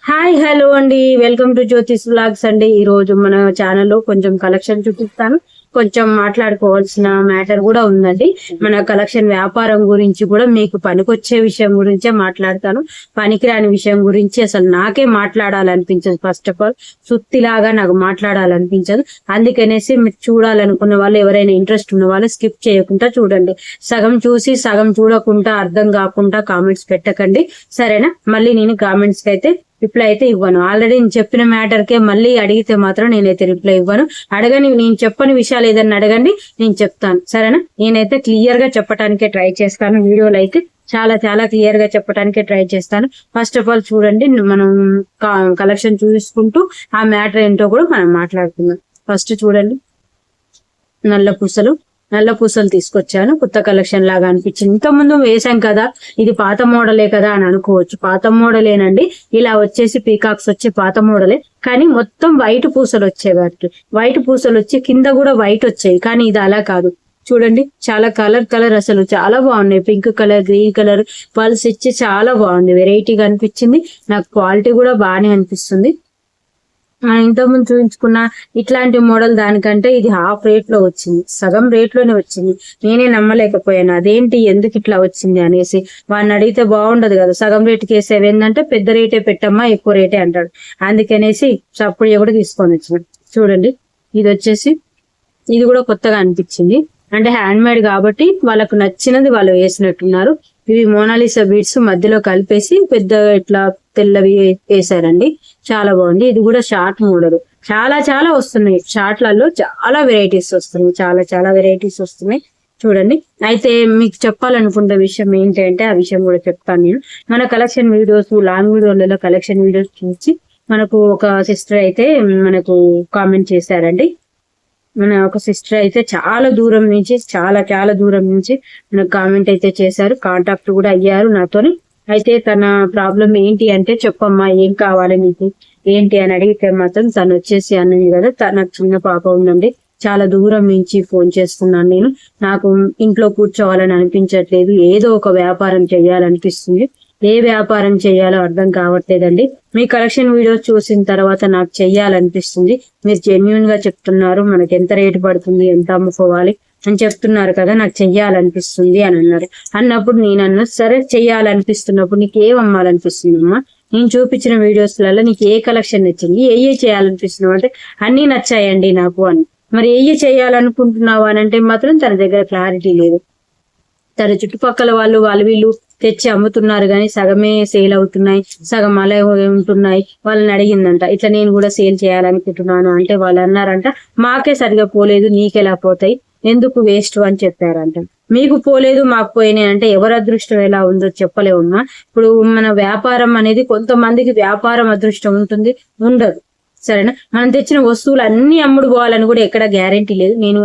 Hi hello అండి, welcome to Jyothish vlogs అండి. ఈ రోజు మన ఛానల్లో కొంచెం కలెక్షన్ చూపిస్తాను. కొంచెం మాట్లాడుకోవాల్సిన మ్యాటర్ కూడా ఉందండి. మన కలెక్షన్ వ్యాపారం గురించి కూడా మీకు పనికొచ్చే విషయం గురించే మాట్లాడతాను. పనికిరాని విషయం గురించి అసలు నాకే మాట్లాడాలనిపించదు. ఫస్ట్ ఆఫ్ ఆల్ సుత్తిలాగా నాకు మాట్లాడాలనిపించదు. అందుకనేసి మీరు చూడాలనుకున్న వాళ్ళు, ఎవరైనా ఇంట్రెస్ట్ ఉన్న వాళ్ళు స్కిప్ చేయకుండా చూడండి. సగం చూసి సగం చూడకుండా అర్థం కాకుండా కామెంట్స్ పెట్టకండి, సరేనా? మళ్ళీ నేను కామెంట్స్ కి అయితే రిప్లై అయితే ఇవ్వను. ఆల్రెడీ నేను చెప్పిన మ్యాటర్ కే మళ్ళీ అడిగితే మాత్రం నేనైతే రిప్లై ఇవ్వను. అడగని, నేను చెప్పని విషయాలు ఏదన్నా అడగండి, నేను చెప్తాను, సరేనా? నేనైతే క్లియర్ గా చెప్పడానికే ట్రై చేస్తాను. వీడియోలో అయితే చాలా చాలా క్లియర్ గా చెప్పడానికే ట్రై చేస్తాను. ఫస్ట్ ఆఫ్ ఆల్ చూడండి, మనం కలెక్షన్ చూసుకుంటూ ఆ మ్యాటర్ ఏంటో కూడా మనం మాట్లాడుకుందాం. ఫస్ట్ చూడండి, నల్ల పూసలు తీసుకొచ్చాను. కొత్త కలెక్షన్ లాగా అనిపించింది. ఇంతకుముందు వేసాం కదా, ఇది పాత మోడలే కదా అని అనుకోవచ్చు. పాత మోడలేనండి. ఇలా వచ్చేసి పీకాక్స్ వచ్చి పాత మోడలే, కానీ మొత్తం వైట్ పూసలు వచ్చేవాటి. వైట్ పూసలు వచ్చి కింద కూడా వైట్ వచ్చాయి, కానీ ఇది అలా కాదు. చూడండి, చాలా కలర్ అసలు చాలా బాగున్నాయి. Pink colour, green colour pulse ఇచ్చి చాలా బాగుంది. వెరైటీగా అనిపించింది నాకు. క్వాలిటీ కూడా బాగానే అనిపిస్తుంది. ఇంతకుముందు చూపించుకున్న ఇట్లాంటి మోడల్ దానికంటే ఇది హాఫ్ రేట్ లో వచ్చింది, సగం రేట్ లోనే వచ్చింది. నేనే నమ్మలేకపోయాను, అదేంటి ఎందుకు ఇట్లా వచ్చింది అనేసి. వాడిని అడిగితే బాగుండదు కదా, సగం రేటుకి వేసేవి ఏంటంటే పెద్ద రేటే పెట్టమ్మా, ఎక్కువ రేటే అంటాడు. అందుకనేసి చప్పుడు కూడా తీసుకొని వచ్చిన. చూడండి, ఇది వచ్చేసి ఇది కూడా కొత్తగా అనిపించింది. అంటే హ్యాండ్ మేడ్ కాబట్టి వాళ్ళకు నచ్చినది వాళ్ళు వేసినట్టున్నారు. ఇవి మోనాలిసా బీడ్స్ మధ్యలో కలిపేసి పెద్ద ఇట్లా తెల్లవి వేసారండి. చాలా బాగుంది. ఇది కూడా షార్ట్ మోడల్. చాలా చాలా వస్తున్నాయి షార్ట్లలో, చాలా వెరైటీస్ వస్తున్నాయి, చాలా వెరైటీస్ వస్తున్నాయి. చూడండి, అయితే మీకు చెప్పాలనుకున్న విషయం ఏంటంటే ఆ విషయం కూడా చెప్తాను నేను. మన కలెక్షన్ వీడియోస్, లాంగ్ వీడియోలలో కలెక్షన్ వీడియోస్ చూసి మనకు ఒక సిస్టర్ అయితే మనకు కామెంట్ చేశారండి. మన ఒక సిస్టర్ అయితే చాలా దూరం నుంచి మనకు కామెంట్ అయితే చేశారు. కాంటాక్ట్ కూడా అయ్యారు నాతోని. అయితే తన ప్రాబ్లం ఏంటి అంటే, చెప్పమ్మా ఏం కావాలి నీకు ఏంటి అని అడిగితే మాత్రం తను వచ్చేసి అన్నది కదా, నాకు చిన్న పాప ఉందండి, చాలా దూరం నుంచి ఫోన్ చేస్తున్నాను నేను, నాకు ఇంట్లో కూర్చోవాలని అనిపించట్లేదు, ఏదో ఒక వ్యాపారం చేయాలనిపిస్తుంది, ఏ వ్యాపారం చేయాలో అర్థం కావట్లేదండి. మీ కలెక్షన్ వీడియోస్ చూసిన తర్వాత నాకు చెయ్యాలనిపిస్తుంది. మీరు జెన్యున్ గా చెప్తున్నారు, మనకి ఎంత రేటు పడుతుంది, ఎంత అమ్ముకోవాలి అని చెప్తున్నారు కదా, నాకు చెయ్యాలనిపిస్తుంది అని అన్నారు. అన్నప్పుడు నేను అన్నా, సరే చెయ్యాలనిపిస్తున్నప్పుడు నీకు ఏం అమ్మాలనిపిస్తుందమ్మా, నేను చూపించిన వీడియోస్లలో నీకు ఏ కలెక్షన్ నచ్చింది, ఏ చేయాలనిపిస్తున్నావు అంటే అన్ని నచ్చాయండి నాకు అని. మరి ఏ చేయాలనుకుంటున్నావు అని అంటే మాత్రం తన దగ్గర క్లారిటీ లేదు. తన చుట్టుపక్కల వాళ్ళు వీళ్ళు తెచ్చి అమ్ముతున్నారు కానీ సగమే సేల్ అవుతున్నాయి, సగం అలా ఉంటున్నాయి. వాళ్ళని అడిగిందంట, ఇట్లా నేను కూడా సేల్ చేయాలనుకుంటున్నాను అంటే వాళ్ళు అన్నారంట, మాకే సరిగా పోలేదు, నీకెలా పోతాయి, ఎందుకు వేస్ట్ అని చెప్పారంట. మీకు పోలేదు మాకు పోయినాయి అంటే ఎవరి అదృష్టం ఎలా ఉందో చెప్పలేమమ్మా. ఇప్పుడు మన వ్యాపారం అనేది, కొంతమందికి వ్యాపారం అదృష్టం ఉంటుంది, ఉండదు, సరేనా? మనం తెచ్చిన వస్తువులు అన్ని అమ్ముడు పోవాలని కూడా ఎక్కడ గ్యారంటీ లేదు. నేను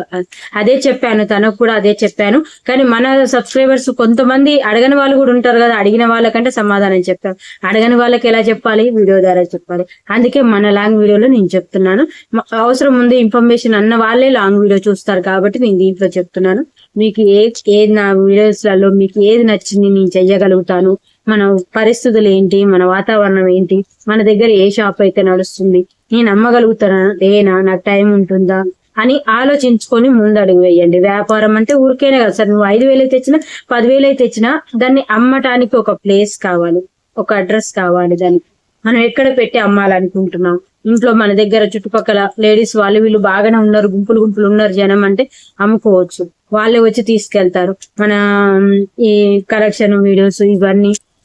అదే చెప్పాను, తనకు కూడా అదే చెప్పాను. కానీ మన సబ్స్క్రైబర్స్ కొంతమంది అడగని వాళ్ళు కూడా ఉంటారు కదా, అడిగిన వాళ్ళకంటే సమాధానం చెప్తాను, అడగని వాళ్ళకి ఎలా చెప్పాలి, వీడియో ద్వారా చెప్పాలి. అందుకే మన లాంగ్ వీడియోలో నేను చెప్తున్నాను. అవసరం ఉంది ఇన్ఫర్మేషన్ అన్న వాళ్ళే లాంగ్ వీడియో చూస్తారు కాబట్టి నేను దీంట్లో చెప్తున్నాను. మీకు ఏది నా వీడియోస్లలో మీకు ఏది నచ్చింది నేను చెయ్యగలుగుతాను, మన పరిస్థితులు ఏంటి, మన వాతావరణం ఏంటి, మన దగ్గర ఏ షాప్ అయితే నడుస్తుంది, నేను అమ్మగలుగుతానా లేనా, నాకు టైం ఉంటుందా అని ఆలోచించుకొని ముందడుగు వేయండి. వ్యాపారం అంటే ఊరికేనే కదా సార్, నువ్వు 5,000 తెచ్చినా 10,000 తెచ్చినా దాన్ని అమ్మటానికి ఒక ప్లేస్ కావాలి, ఒక అడ్రస్ కావాలి. దానికి మనం ఎక్కడ పెట్టి అమ్మాలనుకుంటున్నాం. ఇంట్లో మన దగ్గర చుట్టుపక్కల లేడీస్ వాళ్ళు వీళ్ళు బాగానే ఉన్నారు, గుంపులు ఉన్నారు జనం అంటే అమ్ముకోవచ్చు, వాళ్ళే వచ్చి తీసుకెళ్తారు. మన ఈ కలెక్షన్ వీడియోస్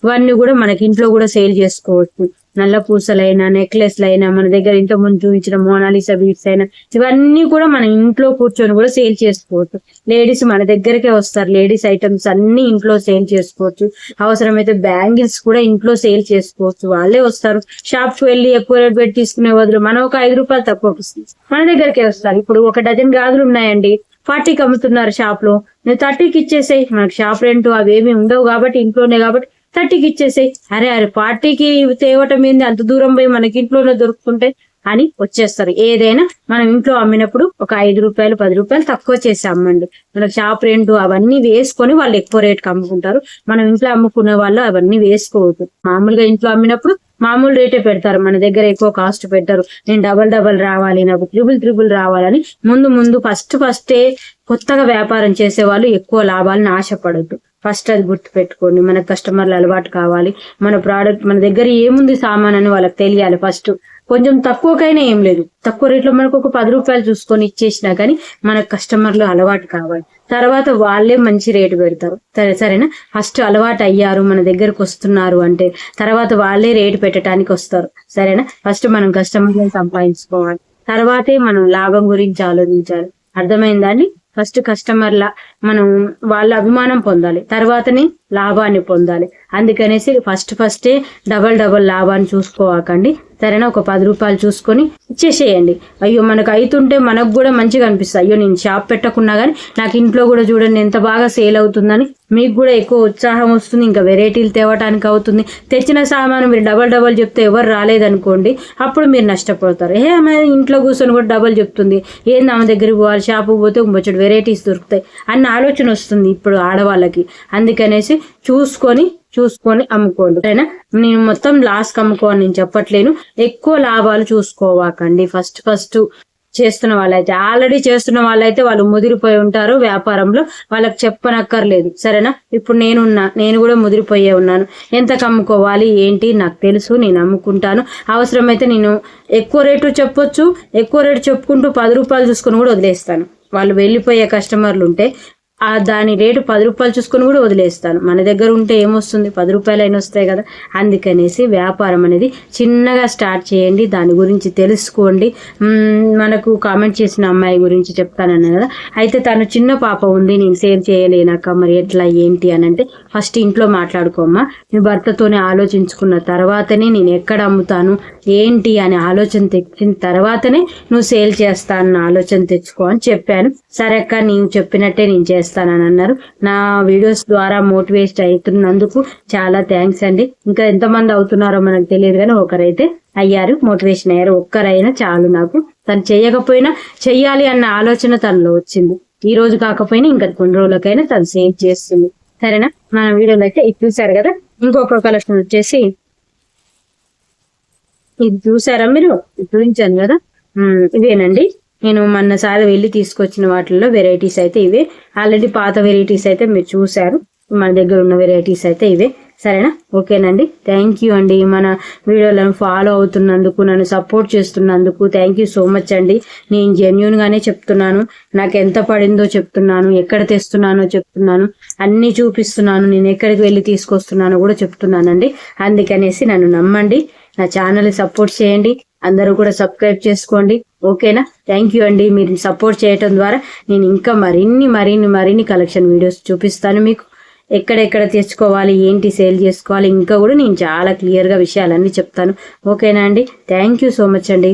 ఇవన్నీ కూడా మనకి ఇంట్లో కూడా సేల్ చేసుకోవచ్చు. నల్ల పూసలైనా, నెక్లెస్లైనా, మన దగ్గర ఇంత ముందు చూపించిన మోనాలిసా బీడ్స్ అయినా, ఇవన్నీ కూడా మనం ఇంట్లో కూర్చొని కూడా సేల్ చేసుకోవచ్చు. లేడీస్ మన దగ్గరకే వస్తారు, లేడీస్ ఐటమ్స్ అన్ని ఇంట్లో సేల్ చేసుకోవచ్చు. అవసరమైతే బ్యాంగిల్స్ కూడా ఇంట్లో సేల్ చేసుకోవచ్చు, వాళ్ళే వస్తారు. షాప్ కు వెళ్ళి ఎక్కువ రేట్ పెట్టి తీసుకునే బదులు మనం ఒక 5 రూపాయలు తక్కువ మన దగ్గరకే వస్తారు. ఇప్పుడు ఒక డజన్ గాజులు ఉన్నాయండి, 40కి అమ్ముతున్నారు షాప్ లో, నువ్వు 30కి ఇచ్చేసాయి. మనకి షాప్ రెంట్ అవేమి ఉండవు కాబట్టి, ఇంట్లోనే కాబట్టి 30కి ఇచ్చేసాయి. అరే 40కి తేవటం ఏంది, అంత దూరం పోయి మనకి ఇంట్లోనే దొరుకుతుంటే అని వచ్చేస్తారు. ఏదైనా మనం ఇంట్లో అమ్మినప్పుడు ఒక 5 రూపాయలు 10 రూపాయలు తక్కువ చేసి అమ్మండి. మనకు షాప్ రెంట్ అవన్నీ వేసుకొని వాళ్ళు ఎక్కువ రేట్కి అమ్ముకుంటారు. మనం ఇంట్లో అమ్ముకునే వాళ్ళు అవన్నీ వేసుకోవద్దు. మామూలుగా ఇంట్లో అమ్మినప్పుడు మామూలు రేటే పెడతారు, మన దగ్గర ఎక్కువ కాస్ట్ పెట్టరు. నేను డబల్ రావాలి, నాకు త్రిబుల్ రావాలని ముందు ఫస్టే కొత్తగా వ్యాపారం చేసే వాళ్ళు ఎక్కువ లాభాలను ఆశపడద్దు. ఫస్ట్ అది గుర్తు పెట్టుకోండి. మన కస్టమర్లు అలవాటు కావాలి, మన ప్రోడక్ట్ మన దగ్గర ఏముంది సామాన్ అని వాళ్ళకి తెలియాలి. ఫస్ట్ కొంచెం తక్కువకైనా ఏం లేదు, తక్కువ రేట్లో మనకు ఒక 10 రూపాయలు చూసుకొని ఇచ్చేసినా కానీ మన కస్టమర్లు అలవాటు కావాలి. తర్వాత వాళ్ళే మంచి రేటు పెడతారు. సరేనా, ఫస్ట్ అలవాటు అయ్యారు, మన దగ్గరకు వస్తున్నారు అంటే తర్వాత వాళ్ళే రేటు పెట్టడానికి వస్తారు. సరేనా, ఫస్ట్ మనం కస్టమర్లను సంపాదించుకోవాలి, తర్వాతే మనం లాభం గురించి ఆలోచించాలి. అర్థమైందా అండి? ఫస్ట్ కస్టమర్ల మనం వాళ్ళ అభిమానం పొందాలి, తర్వాతనే లాభాన్ని పొందాలి. అందుకనేసి ఫస్టే డబల్ లాభాన్ని చూసుకోవాకండి. సరేనా, ఒక 10 రూపాయలు చూసుకొని ఇచ్చేసేయండి. అయ్యో మనకు అవుతుంటే మనకు కూడా మంచిగా అనిపిస్తుంది. అయ్యో నేను షాప్ పెట్టకున్నా కానీ నాకు ఇంట్లో కూడా చూడండి ఎంత బాగా సేల్ అవుతుందని మీకు కూడా ఎక్కువ ఉత్సాహం వస్తుంది, ఇంకా వెరైటీలు తేవటానికి అవుతుంది. తెచ్చిన సామాను మీరు డబల్ చెప్తే ఎవరు రాలేదనుకోండి, అప్పుడు మీరు నష్టపోతారు. ఆమె ఇంట్లో కూర్చొని కూడా డబల్ చెప్తుంది, ఏంది ఆమె దగ్గరికి పోవాలి, షాపుకి పోతే బొచ్చడు వెరైటీస్ దొరుకుతాయి అన్న ఆలోచన వస్తుంది ఇప్పుడు ఆడవాళ్ళకి. అందుకనేసి చూసుకొని అమ్ముకోండి. అయినా నేను మొత్తం లాస్ అమ్ముకోని నేను చెప్పట్లేను, ఎక్కువ లాభాలు చూసుకోవాకండి. ఫస్ట్ చేస్తున్న వాళ్ళైతే, ఆల్రెడీ చేస్తున్న వాళ్ళైతే వాళ్ళు ముదిరిపోయి ఉంటారు వ్యాపారంలో, వాళ్ళకి చెప్పనక్కర్లేదు. సరేనా, ఇప్పుడు నేను కూడా ముదిరిపోయే ఉన్నాను. ఎంత అమ్ముకోవాలి ఏంటి నాకు తెలుసు, నేను అమ్ముకుంటాను. అవసరమైతే నేను ఎక్కువ రేటు చెప్పొచ్చు, ఎక్కువ రేటు చెప్పుకుంటూ 10 రూపాయలు చూసుకొని కూడా వదిలేస్తాను. వాళ్ళు వెళ్ళిపోయే కస్టమర్లు ఉంటే దాని రేటు 10 రూపాయలు చూసుకొని కూడా వదిలేస్తాను. మన దగ్గర ఉంటే ఏమొస్తుంది, 10 రూపాయలు అయినా వస్తాయి కదా. అందుకనేసి వ్యాపారం అనేది చిన్నగా స్టార్ట్ చేయండి, దాని గురించి తెలుసుకోండి. మనకు కామెంట్ చేసిన అమ్మాయి గురించి చెప్తానన్నా కదా, అయితే తను చిన్న పాప ఉంది, నేను సేల్ చేయలేనాక మరి ఎట్లా ఏంటి అని అంటే, ఫస్ట్ ఇంట్లో మాట్లాడుకోమ్మా, నీ భర్తతోనే ఆలోచించుకున్న తర్వాతనే నేను ఎక్కడ అమ్ముతాను ఏంటి అనే ఆలోచన తెచ్చిన తర్వాతనే నువ్వు సేల్ చేస్తానన్న ఆలోచన తెచ్చుకో అని చెప్పాను. సరే అక్క, నేను చెప్పినట్టే నేను చేస్తానని అన్నారు. నా వీడియోస్ ద్వారా మోటివేట్ అవుతున్నందుకు చాలా థ్యాంక్స్ అండి. ఇంకా ఎంతమంది అవుతున్నారో మనకు తెలియదు కానీ ఒకరైతే అయ్యారు, మోటివేషన్ అయ్యారు. ఒక్కరైనా చాలు నాకు. తను చేయకపోయినా చెయ్యాలి అన్న ఆలోచన తనలో వచ్చింది. ఈ రోజు కాకపోయినా ఇంకా కొన్ని రోజులకైనా తను సేవ్ చేస్తుంది. సరేనా, మన వీడియోలో అయితే ఇది చూసారు కదా. ఇంకొక కలెక్షన్ వచ్చేసి ఇది చూసారా మీరు, చూపించాను కదా, ఇవేనండి. నేను మొన్నసారి వెళ్ళి తీసుకొచ్చిన వాటిల్లో వెరైటీస్ అయితే ఇవే. ఆల్రెడీ పాత వెరైటీస్ అయితే మీరు చూసారు, మన దగ్గర ఉన్న వెరైటీస్ అయితే ఇవే. సరేనా, ఓకేనండి. థ్యాంక్ యూ అండి, మన వీడియోలను ఫాలో అవుతున్నందుకు, నన్ను సపోర్ట్ చేస్తున్నందుకు థ్యాంక్ యూ సో మచ్ అండి. నేను జెన్యూన్ గానే చెప్తున్నాను, నాకు ఎంత పడిందో చెప్తున్నాను, ఎక్కడ తెస్తున్నానో చెప్తున్నాను, అన్ని చూపిస్తున్నాను, నేను ఎక్కడికి వెళ్ళి తీసుకొస్తున్నానో కూడా చెప్తున్నానండి. అందుకనేసి నన్ను నమ్మండి, నా ఛానల్ సపోర్ట్ చేయండి, అందరూ కూడా సబ్స్క్రైబ్ చేసుకోండి. ఓకేనా, థ్యాంక్ యూ అండి. మీరు సపోర్ట్ చేయటం ద్వారా నేను ఇంకా మరిన్ని కలెక్షన్ వీడియోస్ చూపిస్తాను మీకు. ఎక్కడెక్కడ తెచ్చుకోవాలి, ఏంటి సేల్ చేసుకోవాలి, ఇంకా కూడా నేను చాలా క్లియర్గా విషయాలన్నీ చెప్తాను. ఓకేనా అండి, థ్యాంక్ యూ సో మచ్ అండి.